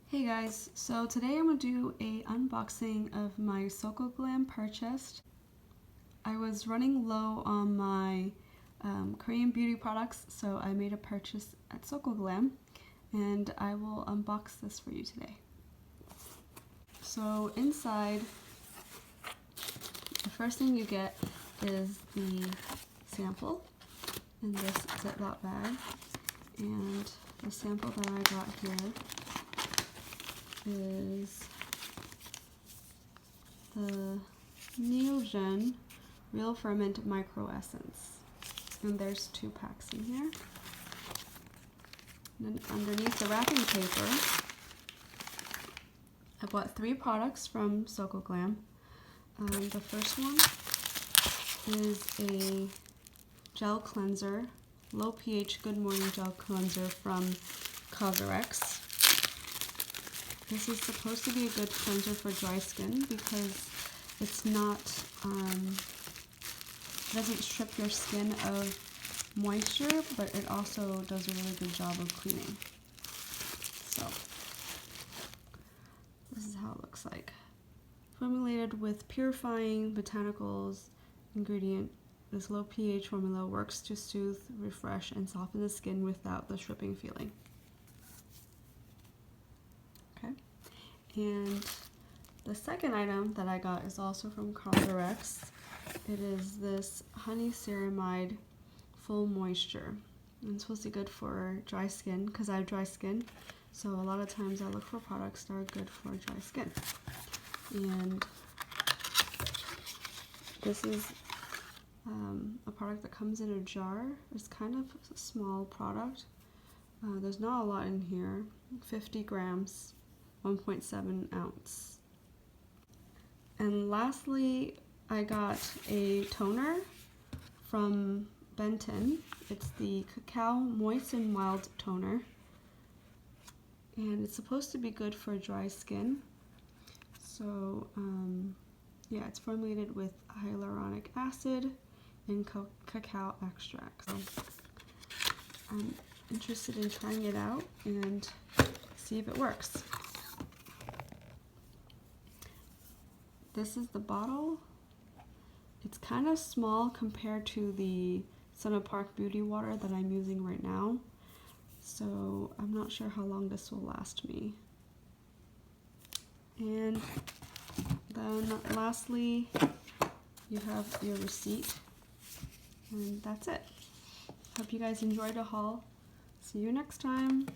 Hey guys, so today I'm going to do a unboxing of my Soko Glam purchase. I was running low on my Korean beauty products, so I made a purchase at Soko Glam, and I will unbox this for you today. So inside, the first thing you get is the sample in this Ziploc bag, and the sample that I got here is the Neogen Real Ferment Micro Essence, and there's 2 packs in here. And then underneath the wrapping paper, I bought 3 products from Soko Glam. The first one is a gel cleanser, low pH Good Morning Gel Cleanser from Cosrx. This is supposed to be a good cleanser for dry skin because it's not, it doesn't strip your skin of moisture, but it also does a really good job of cleaning. So, this is how it looks like. Formulated with purifying botanicals ingredient, this low pH formula works to soothe, refresh, and soften the skin without the stripping feeling. And the second item that I got is also from Cosrx. It is this Honey Ceramide Full Moisture. And it's supposed to be good for dry skin because I have dry skin. So a lot of times I look for products that are good for dry skin. And this is a product that comes in a jar. It's kind of a small product. There's not a lot in here. 50 grams. 1.7 ounce. And lastly, I got a toner from Benton. It's the Cacao Moist and Mild Toner. And it's supposed to be good for dry skin. So, yeah, it's formulated with hyaluronic acid and cacao extract. So, I'm interested in trying it out and see if it works. This is the bottle. It's kind of small compared to the Center Park Beauty Water that I'm using right now. So I'm not sure how long this will last me. And then lastly, you have your receipt. And that's it. Hope you guys enjoyed the haul. See you next time.